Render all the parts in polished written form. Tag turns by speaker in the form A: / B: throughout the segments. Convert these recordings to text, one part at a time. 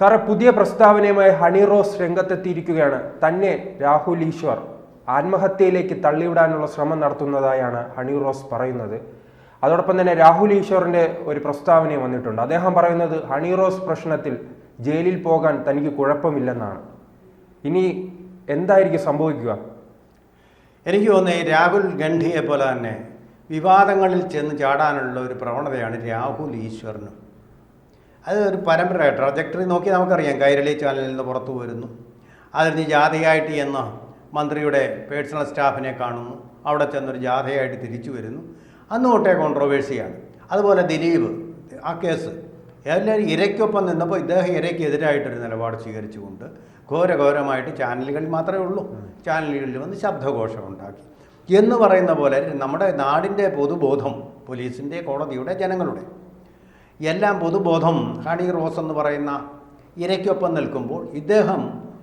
A: സാറേ, പുതിയ പ്രസ്താവനയുമായി ഹണി റോസ് രംഗത്തെത്തിയിരിക്കുകയാണ്. തന്നെ രാഹുൽ ഈശ്വർ ആത്മഹത്യയിലേക്ക് തള്ളിവിടാനുള്ള ശ്രമം നടത്തുന്നതായാണ് ഹണി റോസ് പറയുന്നത്. അതോടൊപ്പം തന്നെ രാഹുൽ ഈശ്വറിന്റെ ഒരു പ്രസ്താവനയും വന്നിട്ടുണ്ട്. അദ്ദേഹം പറയുന്നത് ഹണി റോസ് പ്രശ്നത്തിൽ ജയിലിൽ പോകാൻ തനിക്ക് കുഴപ്പമില്ലെന്നാണ്. ഇനി എന്തായിരിക്കും സംഭവിക്കുക?
B: എനിക്ക് തോന്നുന്നത് രാഹുൽ ഗാന്ധിയെ പോലെ തന്നെ വിവാദങ്ങളിൽ ചെന്ന് ചാടാനുള്ള ഒരു പ്രവണതയാണ് രാഹുൽ ഈശ്വറിന്. അത് ഒരു പരമ്പര ട്രജക്ടറി നോക്കി നമുക്കറിയാം. കൈരളി ചാനലിൽ നിന്ന് പുറത്തു വരുന്നു, അതിന് ജാഥയായിട്ട് ചെന്ന മന്ത്രിയുടെ പേഴ്സണൽ സ്റ്റാഫിനെ കാണുന്നു, അവിടെ ചെന്നൊരു ജാഥയായിട്ട് തിരിച്ചു വരുന്നു. അന്ന് തൊട്ടേ കോൺട്രവേഴ്സിയാണ്. അതുപോലെ ദിലീപ് ആ കേസ് എല്ലാവരും ഇരയ്ക്കൊപ്പം നിന്നപ്പോൾ ഇദ്ദേഹം ഇരയ്ക്കെതിരായിട്ടൊരു നിലപാട് സ്വീകരിച്ചുകൊണ്ട് ഘോരഘോരമായിട്ട് ചാനലുകളിൽ മാത്രമേ ഉള്ളൂ, ചാനലുകളിൽ വന്ന് ശബ്ദഘോഷം ഉണ്ടാക്കി എന്ന് പറയുന്ന പോലെ നമ്മുടെ നാടിൻ്റെ പൊതുബോധം, പോലീസിൻ്റെ, കോടതിയുടെ, ജനങ്ങളുടെ എല്ലാം പൊതുബോധം ഹണി റോസ് എന്ന് പറയുന്ന ഇരയ്ക്കൊപ്പം നിൽക്കുമ്പോൾ ഇദ്ദേഹം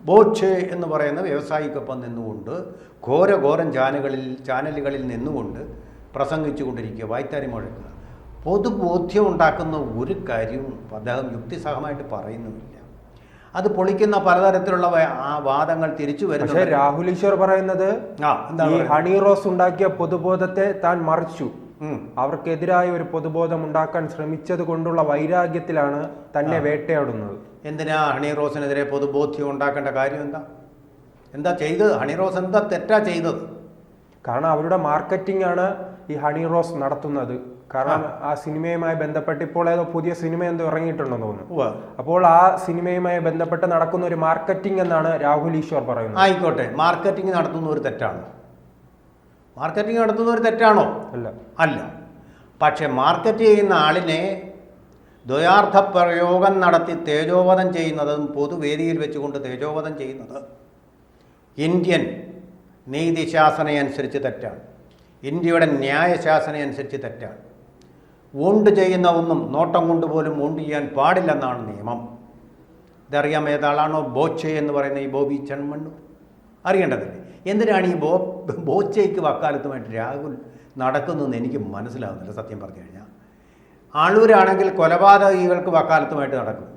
B: ബോച്ചെ എന്ന് പറയുന്ന വ്യവസായിക്കൊപ്പം നിന്നുകൊണ്ട് ഘോരഘോരം ചാനലുകളിൽ നിന്നുകൊണ്ട് പ്രസംഗിച്ചു കൊണ്ടിരിക്കുക, വായ്ത്താരി മുഴക്കുക. പൊതുബോധ്യം ഉണ്ടാക്കുന്ന ഒരു കാര്യവും അദ്ദേഹം യുക്തിസഹമായിട്ട് പറയുന്നുമില്ല. അത് പൊളിക്കുന്ന പലതരത്തിലുള്ള ആ വാദങ്ങൾ തിരിച്ചു വരുന്നു.
A: പക്ഷേ രാഹുൽ ഈശ്വർ പറയുന്നത് ഈ ഹണി റോസ് ഉണ്ടാക്കിയ പൊതുബോധത്തെ താൻ മറിച്ചു, അവർക്കെതിരായ ഒരു പൊതുബോധം ഉണ്ടാക്കാൻ ശ്രമിച്ചത് കൊണ്ടുള്ള വൈരാഗ്യത്തിലാണ് തന്നെ വേട്ടയാടുന്നത്.
B: എന്തിനാ ഹണി റോസിനെതിരെ പൊതുബോധ്യം ഉണ്ടാക്കേണ്ട കാര്യം എന്താ ചെയ്തത്? ഹണി റോസ് എന്താ തെറ്റാ ചെയ്തത്?
A: കാരണം അവരുടെ മാർക്കറ്റിംഗ് ആണ് ഈ ഹണി റോസ് നടത്തുന്നത്. കാരണം ആ സിനിമയുമായി ബന്ധപ്പെട്ട് ഇപ്പോൾ ഏതോ പുതിയ സിനിമ എന്തോ ഇറങ്ങിയിട്ടുണ്ടെന്ന് തോന്നുന്നു. അപ്പോൾ ആ സിനിമയുമായി ബന്ധപ്പെട്ട് നടക്കുന്ന ഒരു മാർക്കറ്റിംഗ് എന്നാണ് രാഹുൽ ഈശ്വർ പറയുന്നത്.
B: ആയിക്കോട്ടെ, മാർക്കറ്റിംഗ് നടത്തുന്ന ഒരു തെറ്റാണോ? മാർക്കറ്റിംഗ് നടത്തുന്ന ഒരു തെറ്റാണോ? അല്ല. പക്ഷെ മാർക്കറ്റ് ചെയ്യുന്ന ആളിനെ ദ്വയാർത്ഥ പ്രയോഗം നടത്തി തേജോവധം ചെയ്യുന്നതും പൊതുവേദിയിൽ വെച്ചുകൊണ്ട് തേജോവധം ചെയ്യുന്നത് ഇന്ത്യൻ നീതിശാസനയനുസരിച്ച് തെറ്റാണ്. ഇന്ത്യയുടെ ന്യായശാസനയനുസരിച്ച് തെറ്റാണ്. വോണ്ട് ചെയ്യുന്ന ഒന്നും നോട്ടം കൊണ്ട് പോലും വോണ്ട് ചെയ്യാൻ പാടില്ലെന്നാണ് നിയമം. ഇതറിയാം ഏതാളാണോ ബോച്ചെ എന്ന് പറയുന്ന ഈ ബോബി ചെമ്മണ്ണൂർ? അറിയേണ്ടതില്ലേ? എന്തിനാണ് ഈ ബോച്ചയ്ക്ക് വക്കാലത്തുമായിട്ട് രാഹുൽ നടക്കുന്നതെന്ന് എനിക്ക് മനസ്സിലാകുന്നില്ല സത്യം പറഞ്ഞു കഴിഞ്ഞാൽ. ആളൂരാണെങ്കിൽ കൊലപാതകികൾക്ക് വക്കാലത്തുമായിട്ട് നടക്കും.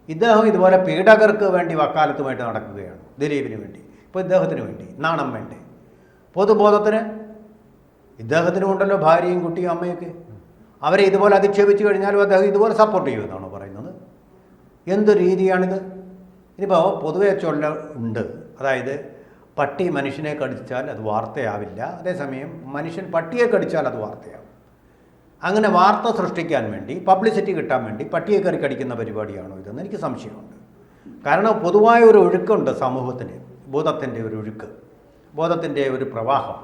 B: ഇദ്ദേഹം ഇതുപോലെ പീഡകർക്ക് വേണ്ടി വക്കാലത്തുമായിട്ട് നടക്കുകയാണ്. ദിലീപിന് വേണ്ടി, ഇപ്പോൾ ഇദ്ദേഹത്തിന് വേണ്ടി. നാണം വേണ്ടേ? പൊതുബോധത്തിന് ഇദ്ദേഹത്തിനും ഉണ്ടല്ലോ ഭാര്യയും കുട്ടിയും അമ്മയൊക്കെ. അവരെ ഇതുപോലെ അധിക്ഷേപിച്ചു കഴിഞ്ഞാലും അദ്ദേഹം ഇതുപോലെ സപ്പോർട്ട് ചെയ്യുമെന്നാണോ പറയുന്നത്? എന്ത് രീതിയാണിത്? ഇനിയിപ്പോൾ പൊതുവെ ചൊല്ല ഉണ്ട്, അതായത് പട്ടി മനുഷ്യനെ കടിച്ചാൽ അത് വാർത്തയാവില്ല, അതേസമയം മനുഷ്യൻ പട്ടിയെ കടിച്ചാൽ അത് വാർത്തയാവും. അങ്ങനെ വാർത്ത സൃഷ്ടിക്കാൻ വേണ്ടി, പബ്ലിസിറ്റി കിട്ടാൻ വേണ്ടി പട്ടിയെ കയറി കടിക്കുന്ന പരിപാടിയാണോ ഇതെന്ന് എനിക്ക് സംശയമുണ്ട്. കാരണം പൊതുവായ ഒരു ഒഴുക്കുണ്ട് സമൂഹത്തിന്, ബോധത്തിൻ്റെ ഒരു ഒഴുക്ക്, ബോധത്തിൻ്റെ ഒരു പ്രവാഹം.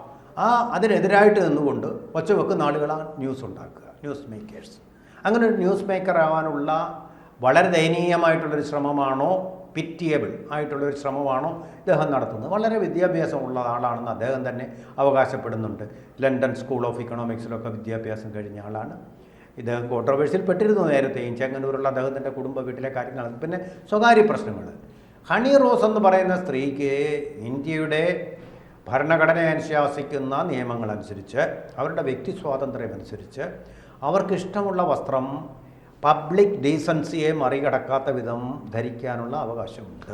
B: അതിനെതിരായിട്ട് നിന്നുകൊണ്ട് ഒച്ചവെക്കുന്ന ആളുകളാണ് ന്യൂസ് ഉണ്ടാക്കുക, ന്യൂസ് മേക്കേഴ്സ്. അങ്ങനെ ഒരു ന്യൂസ് മേക്കർ ആവാനുള്ള വളരെ ദയനീയമായിട്ടുള്ളൊരു ശ്രമമാണോ, പിറ്റിയബിൾ ആയിട്ടുള്ളൊരു ശ്രമമാണോ ഇദ്ദേഹം നടത്തുന്നത്? വളരെ വിദ്യാഭ്യാസമുള്ള ആളാണെന്ന് അദ്ദേഹം തന്നെ അവകാശപ്പെടുന്നുണ്ട്. ലണ്ടൻ സ്കൂൾ ഓഫ് ഇക്കണോമിക്സിലൊക്കെ വിദ്യാഭ്യാസം കഴിഞ്ഞ ആളാണ്. ഇദ്ദേഹം കോൺട്രവേഴ്സിയിൽ പെട്ടിരുന്നു നേരത്തെയും. ചെങ്ങന്നൂരുള്ള അദ്ദേഹത്തിൻ്റെ കുടുംബ വീട്ടിലെ കാര്യങ്ങളാണ്. പിന്നെ സ്വകാര്യ പ്രശ്നങ്ങൾ. ഹണി റോസ് എന്ന് പറയുന്ന സ്ത്രീക്ക് ഇന്ത്യയുടെ ഭരണഘടന അനുശാസിക്കുന്ന നിയമങ്ങളനുസരിച്ച്, അവരുടെ വ്യക്തി സ്വാതന്ത്ര്യം അനുസരിച്ച് അവർക്കിഷ്ടമുള്ള വസ്ത്രം പബ്ലിക് ഡീസൻസിയെ മറികടക്കാത്ത വിധം ധരിക്കാനുള്ള അവകാശമുണ്ട്.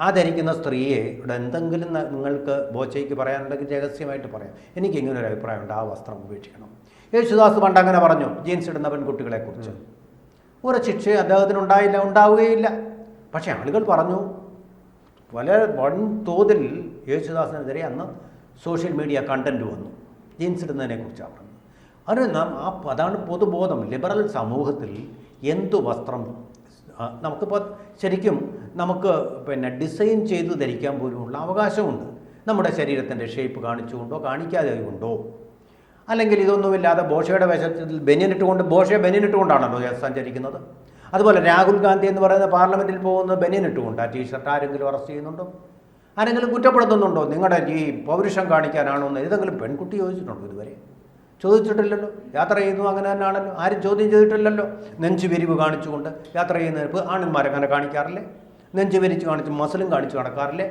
B: ആ ധരിക്കുന്ന സ്ത്രീയെ ഇവിടെ എന്തെങ്കിലും നിങ്ങൾക്ക് ബോച്ചയ്ക്ക് പറയാനുണ്ടെങ്കിൽ രഹസ്യമായിട്ട് പറയാം. എനിക്കിങ്ങനെ ഒരു അഭിപ്രായമുണ്ട്, ആ വസ്ത്രം ഉപേക്ഷിക്കണം. യേശുദാസ് പണ്ട് അങ്ങനെ പറഞ്ഞു ജീൻസ് ഇടുന്ന പെൺകുട്ടികളെക്കുറിച്ച്. ഒരു ശിക്ഷ അദ്ദേഹത്തിന് ഉണ്ടാവുകയില്ല. പക്ഷേ ആളുകൾ പറഞ്ഞു, വളരെ വൻതോതിൽ യേശുദാസിനെതിരെ അന്ന് സോഷ്യൽ മീഡിയ കണ്ടൻറ്റ് വന്നു ജീൻസ് ഇടുന്നതിനെക്കുറിച്ചാണ് പറഞ്ഞത്. അതാണ് പൊതുബോധം. ലിബറൽ സമൂഹത്തിൽ എന്തു വസ്ത്രം നമുക്കിപ്പോൾ ശരിക്കും നമുക്ക് ഡിസൈൻ ചെയ്ത് ധരിക്കാൻ പോലുമുള്ള അവകാശമുണ്ട്. നമ്മുടെ ശരീരത്തിൻ്റെ ഷേപ്പ് കാണിച്ചുകൊണ്ടോ കാണിക്കാതെ കൊണ്ടോ, അല്ലെങ്കിൽ ഇതൊന്നുമില്ലാതെ ബോഷയുടെ വേഷത്തിൽ ബോഷയെ ബനിയനിട്ടുകൊണ്ടാണല്ലോ സഞ്ചരിക്കുന്നത്. അതുപോലെ രാഹുൽ ഗാന്ധി എന്ന് പറയുന്ന പാർലമെൻറ്റിൽ പോകുന്നത് ബനിയനിട്ടുകൊണ്ട്. ആ ടീഷർട്ട് ആരെങ്കിലും അറസ്റ്റ് ചെയ്യുന്നുണ്ടോ? ആരെങ്കിലും കുറ്റപ്പെടുത്തുന്നുണ്ടോ? നിങ്ങളുടെ ഈ പൗരുഷം കാണിക്കാനാണോ എന്ന് ഏതെങ്കിലും പെൺകുട്ടി ചോദിച്ചിട്ടുണ്ടോ? ഇതുവരെ ചോദിച്ചിട്ടില്ലല്ലോ. യാത്ര ചെയ്യുന്നു അങ്ങനെ തന്നെയാണല്ലോ, ആരും ചോദ്യം ചെയ്തിട്ടില്ലല്ലോ. നെഞ്ചു വിരിവ് കാണിച്ചുകൊണ്ട് യാത്ര ചെയ്യുന്ന ആണന്മാരങ്ങനെ കാണിക്കാറില്ലേ? നെഞ്ചു വിരിച്ച് കാണിച്ച് മസിലും കാണിച്ചു നടക്കാറില്ലേ?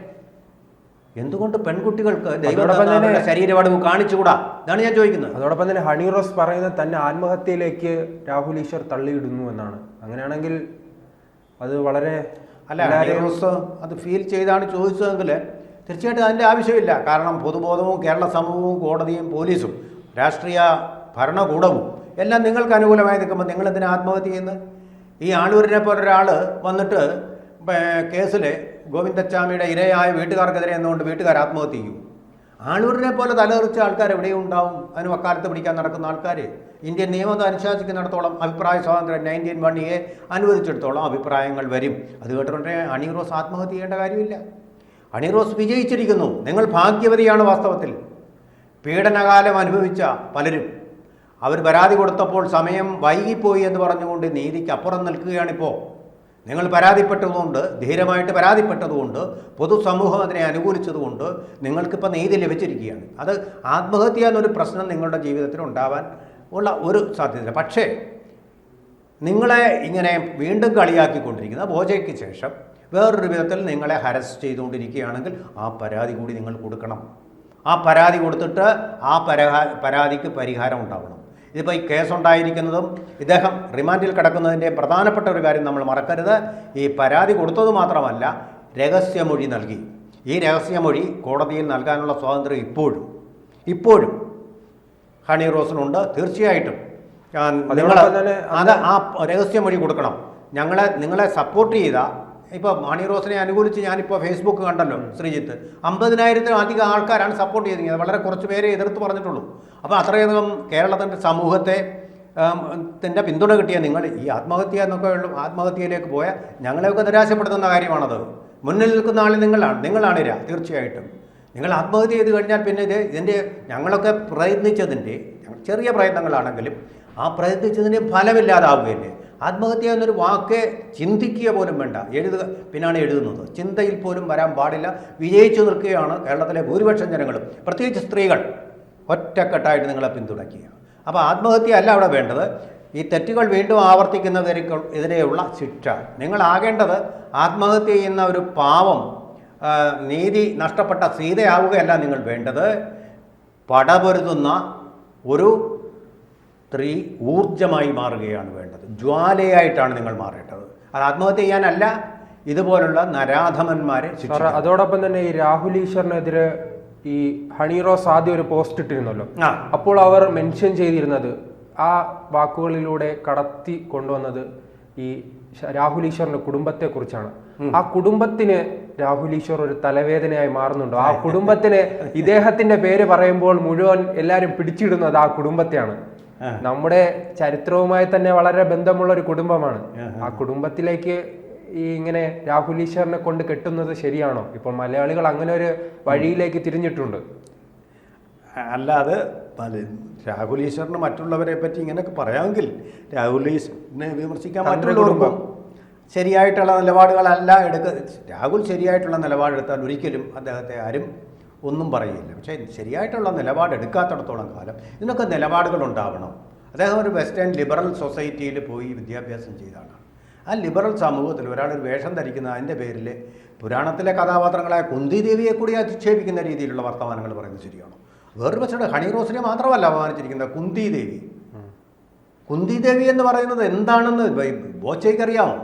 B: എന്തുകൊണ്ട് പെൺകുട്ടികൾക്ക് ദൈവത്തിന്റെ ശരീരവടവ് കാണിച്ചുകൂടാ? ഇതാണ് ഞാൻ ചോദിക്കുന്നത്.
A: അതോടൊപ്പം തന്നെ ഹണി റോസ് പറയുന്നത് തന്നെ ആത്മഹത്യയിലേക്ക് രാഹുൽ ഈശ്വർ തള്ളിയിടുന്നു എന്നാണ്. അങ്ങനെയാണെങ്കിൽ അത് വളരെ
B: അല്ല, ഹണിറോസ് അത് ഫീൽ ചെയ്താണ് ചോദിച്ചതെങ്കിൽ തീർച്ചയായിട്ടും അതിൻ്റെ ആവശ്യമില്ല. കാരണം പൊതുബോധവും കേരള സമൂഹവും കോടതിയും പോലീസും രാഷ്ട്രീയ ഭരണകൂടവും എല്ലാം നിങ്ങൾക്ക് അനുകൂലമായി നിൽക്കുമ്പോൾ നിങ്ങൾ എന്തിനാ ആത്മഹത്യ ചെയ്യുന്നത്? ഈ ആളൂരിനെ പോലെ ഒരാൾ വന്നിട്ട് കേസിൽ ഗോവിന്ദച്ചാമിയുടെ ഇരയായ വീട്ടുകാർക്കെതിരെ എന്നുകൊണ്ട് വീട്ടുകാർ ആത്മഹത്യ ചെയ്യും. ആളൂരിനെ പോലെ തലതെറിച്ച ആൾക്കാർ എവിടെയും ഉണ്ടാവും. അതിന് വക്കാലത്ത് പിടിക്കാൻ നടക്കുന്ന ആൾക്കാർ ഇന്ത്യൻ നിയമം അനുശാസിക്കുന്നിടത്തോളം അഭിപ്രായ സ്വാതന്ത്ര്യം 19(1)A അനുവദിച്ചിടത്തോളം അഭിപ്രായങ്ങൾ വരും. അത് കേട്ടിട്ടുണ്ടെ ഹണി റോസ് ആത്മഹത്യ ചെയ്യേണ്ട കാര്യമില്ല. ഹണി റോസ് വിജയിച്ചിരിക്കുന്നു. നിങ്ങൾ ഭാഗ്യവതിയാണ്. വാസ്തവത്തിൽ പീഡനകാലം അനുഭവിച്ച പലരും അവർ പരാതി കൊടുത്തപ്പോൾ സമയം വൈകിപ്പോയി എന്ന് പറഞ്ഞുകൊണ്ട് നീതിക്ക് അപ്പുറം നിൽക്കുകയാണിപ്പോൾ. നിങ്ങൾ പരാതിപ്പെട്ടതുകൊണ്ട്, ധീരമായിട്ട് പരാതിപ്പെട്ടതുകൊണ്ട്, പൊതുസമൂഹം അതിനെ അനുകൂലിച്ചതുകൊണ്ട് നിങ്ങൾക്കിപ്പോൾ നീതി ലഭിച്ചിരിക്കുകയാണ്. അത് ആത്മഹത്യ എന്നൊരു പ്രശ്നം നിങ്ങളുടെ ജീവിതത്തിൽ ഉണ്ടാവാൻ ഉള്ള ഒരു സാധ്യതയില്ല. പക്ഷേ നിങ്ങളെ ഇങ്ങനെ വീണ്ടും കളിയാക്കിക്കൊണ്ടിരിക്കുന്ന ബോജയ്ക്ക് ശേഷം വേറൊരു വിധത്തിൽ നിങ്ങളെ ഹരസ് ചെയ്തുകൊണ്ടിരിക്കുകയാണെങ്കിൽ ആ പരാതി കൂടി നിങ്ങൾ കൊടുക്കണം. ആ പരാതി കൊടുത്തിട്ട് ആ പരാതിക്ക് പരിഹാരം ഉണ്ടാവണം. ഇതിപ്പോൾ ഈ കേസുണ്ടായിരിക്കുന്നതും ഇദ്ദേഹം റിമാൻഡിൽ കിടക്കുന്നതിൻ്റെ പ്രധാനപ്പെട്ട ഒരു കാര്യം നമ്മൾ മറക്കരുത്. ഈ പരാതി കൊടുത്തത് മാത്രമല്ല, രഹസ്യമൊഴി നൽകി. ഈ രഹസ്യമൊഴി കോടതിയിൽ നൽകാനുള്ള സ്വാതന്ത്ര്യം ഇപ്പോഴും ഹണി റോസിനുണ്ട്. തീർച്ചയായിട്ടും നിങ്ങൾ അത് ആ രഹസ്യമൊഴി കൊടുക്കണം. നിങ്ങളെ സപ്പോർട്ട് ചെയ്ത, ഇപ്പോൾ ഹണി റോസിനെ അനുകൂലിച്ച് ഞാനിപ്പോൾ ഫേസ്ബുക്ക് കണ്ടല്ലോ, ശ്രീജിത്ത് 50,000-ത്തിലും അധികം ആൾക്കാരാണ് സപ്പോർട്ട് ചെയ്തിരിക്കുന്നത്. വളരെ കുറച്ച് പേരെ എതിർത്ത് പറഞ്ഞിട്ടുള്ളൂ. അപ്പോൾ അത്രയധികം കേരളത്തിൻ്റെ സമൂഹത്തെ പിന്തുണ കിട്ടിയ നിങ്ങൾ ഈ ആത്മഹത്യ എന്നൊക്കെ ആത്മഹത്യയിലേക്ക് പോയാൽ ഞങ്ങളെയൊക്കെ നിരാശപ്പെടുത്തുന്ന കാര്യമാണത്. മുന്നിൽ നിൽക്കുന്ന ആൾ നിങ്ങളാണ് തീർച്ചയായിട്ടും. നിങ്ങൾ ആത്മഹത്യ ചെയ്ത് കഴിഞ്ഞാൽ പിന്നെ ഇതിൻ്റെ ഞങ്ങളൊക്കെ പ്രയത്നിച്ചതിൻ്റെ, ചെറിയ പ്രയത്നങ്ങളാണെങ്കിലും ആ പ്രയത്നിച്ചതിൻ്റെ ഫലമില്ലാതാവുകയല്ലേ. ആത്മഹത്യ എന്നൊരു വാക്ക് ചിന്തിക്കുക പോലും വേണ്ട, പിന്നാണ് എഴുതുന്നത്. ചിന്തയിൽ പോലും വരാൻ പാടില്ല. വിജയിച്ചു നിൽക്കുകയാണ് കേരളത്തിലെ ഭൂരിപക്ഷം ജനങ്ങളും, പ്രത്യേകിച്ച് സ്ത്രീകൾ ഒറ്റക്കെട്ടായിട്ട് നിങ്ങളെ പിന്തുണയ്ക്കുക. അപ്പോൾ ആത്മഹത്യ അല്ല അവിടെ വേണ്ടത്. ഈ തെറ്റുകൾ വീണ്ടും ആവർത്തിക്കുന്നതിനെതിരെയുള്ള ശിക്ഷ. നിങ്ങളാകേണ്ടത് ആത്മഹത്യ ചെയ്യുന്ന ഒരു പാവം, നീതി നഷ്ടപ്പെട്ട സീതയാവുകയല്ല നിങ്ങൾ വേണ്ടത്. പടപൊരുതുന്ന ഒരു സ്ത്രീ ഊർജമായി മാറുകയാണ് വേണ്ടത്. ജ്വാലയായിട്ടാണ് നിങ്ങൾ മാറേണ്ടത്. അത് ആത്മഹത്യ ചെയ്യാനല്ല, ഇതുപോലുള്ള നരാധമന്മാരെ ശിക്ഷിക്കുക.
A: അതോടൊപ്പം തന്നെ ഈ രാഹുൽ ഈശ്വറിനെതിരെ ഈ ഹണി റോസ് ആദ്യം ഒരു പോസ്റ്റ് ഇട്ടിരുന്നല്ലോ. അപ്പോൾ അവർ മെൻഷൻ ചെയ്തിരുന്നത്, ആ വാക്കുകളിലൂടെ കടത്തി കൊണ്ടുവന്നത് ഈ രാഹുൽ ഈശ്വറിന്റെ കുടുംബത്തെ കുറിച്ചാണ്. ആ കുടുംബത്തിന് രാഹുൽ ഈശ്വർ ഒരു തലവേദനയായി മാറുന്നുണ്ടോ? ആ കുടുംബത്തിന് ഇദ്ദേഹത്തിന്റെ പേര് പറയുമ്പോൾ മുഴുവൻ എല്ലാവരും പിടിച്ചിടുന്നത് ആ കുടുംബത്തെയാണ്. നമ്മുടെ ചരിത്രവുമായി തന്നെ വളരെ ബന്ധമുള്ള ഒരു കുടുംബമാണ്. ആ കുടുംബത്തിലേക്ക് ഈ ഇങ്ങനെ രാഹുൽ ഈശ്വറിനെ കൊണ്ട് കെട്ടുന്നത് ശരിയാണോ? ഇപ്പോൾ മലയാളികൾ അങ്ങനെ ഒരു വഴിയിലേക്ക് തിരിഞ്ഞിട്ടുണ്ട്.
B: അല്ലാതെ രാഹുൽ ഈശ്വറിന് മറ്റുള്ളവരെ പറ്റി ഇങ്ങനെയൊക്കെ പറയാമെങ്കിൽ രാഹുൽ ഈശ്വറിനെ വിമർശിക്കാൻ മറ്റുള്ളവർക്കും ശരിയായിട്ടുള്ള നിലപാടുകളല്ല രാഹുൽ ശരിയായിട്ടുള്ള നിലപാടെടുത്താൽ ഒരിക്കലും അദ്ദേഹത്തെ ആരും ഒന്നും പറയില്ല. പക്ഷേ ശരിയായിട്ടുള്ള നിലപാടെടുക്കാത്തിടത്തോളം കാലം ഇതിനൊക്കെ നിലപാടുകൾ ഉണ്ടാവണം. അദ്ദേഹം ഒരു വെസ്റ്റേൺ ലിബറൽ സൊസൈറ്റിയിൽ പോയി വിദ്യാഭ്യാസം ചെയ്താണ്. ആ ലിബറൽ സമൂഹത്തിൽ ഒരാളൊരു വേഷം ധരിക്കുന്ന അതിൻ്റെ പേരിൽ പുരാണത്തിലെ കഥാപാത്രങ്ങളായ കുന്തി ദേവിയെ കൂടി അധിക്ഷേപിക്കുന്ന രീതിയിലുള്ള വർത്തമാനങ്ങൾ പറയുന്നത് ശരിയാണോ? വേറൊരു പക്ഷേ ഹണി റോസിനെ മാത്രമല്ല അപമാനിച്ചിരിക്കുന്നത്, കുന്തി ദേവി എന്ന് പറയുന്നത് എന്താണെന്ന് ബോച്ചയ്ക്കറിയാമോ?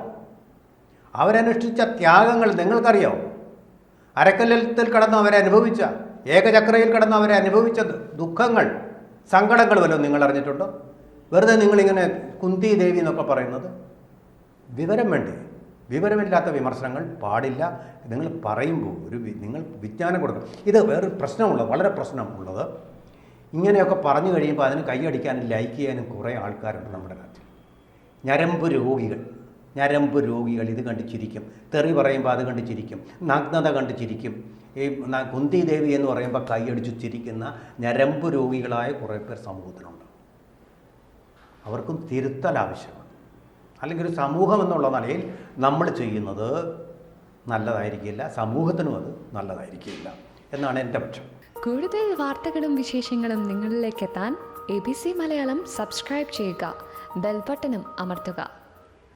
B: അവരനുഷ്ഠിച്ച ത്യാഗങ്ങൾ നിങ്ങൾക്കറിയാമോ? അരക്കല്ലത്തിൽ കടന്ന് അവരനുഭവിച്ച, ഏകചക്രയിൽ കടന്ന് അവരനുഭവിച്ച ദുഃഖങ്ങൾ, സങ്കടങ്ങൾ വല്ലതും നിങ്ങൾ അറിഞ്ഞിട്ടുണ്ടോ? വെറുതെ നിങ്ങളിങ്ങനെ കുന്തി ദേവി എന്നൊക്കെ പറയുന്നത് വിവരം വേണ്ടേ? വിവരമില്ലാത്ത വിമർശനങ്ങൾ പാടില്ല. നിങ്ങൾ പറയുമ്പോൾ നിങ്ങൾ വിജ്ഞാനം കൊടുക്കണം. ഇത് വേറൊരു പ്രശ്നമുള്ളത്, വളരെ പ്രശ്നമുള്ളത്, ഇങ്ങനെയൊക്കെ പറഞ്ഞു കഴിയുമ്പോൾ അതിന് കൈയടിക്കാനും ലൈക്ക് ചെയ്യാനും കുറേ ആൾക്കാരുണ്ട് നമ്മുടെ നാട്ടിൽ. ഞരമ്പ് രോഗികൾ ഇത് കണ്ട് ചിരിക്കും. തെറി പറയുമ്പോൾ അത് കണ്ട് ചിരിക്കും. നഗ്നത കണ്ട് ചിരിക്കും. ഈ കുന്തി ദേവി എന്ന് പറയുമ്പോൾ കൈയടിച്ചു ചിരിക്കുന്ന ഞരമ്പ് രോഗികളായ കുറേ പേർ സമൂഹത്തിലുണ്ട്. അവർക്കും തിരുത്തൽ ആവശ്യമാണ്. അല്ലെങ്കിൽ ഒരു സമൂഹം എന്നുള്ള നിലയിൽ നമ്മൾ ചെയ്യുന്നത് നല്ലതായിരിക്കില്ല, സമൂഹത്തിനും അത് നല്ലതായിരിക്കില്ല എന്നാണ് എൻ്റെ പക്ഷം.
C: കൂടുതൽ വാർത്തകളും വിശേഷങ്ങളും നിങ്ങളിലേക്ക് എത്താൻ ABC മലയാളം സബ്സ്ക്രൈബ് ചെയ്യുക, ബെൽ ബട്ടണും അമർത്തുക.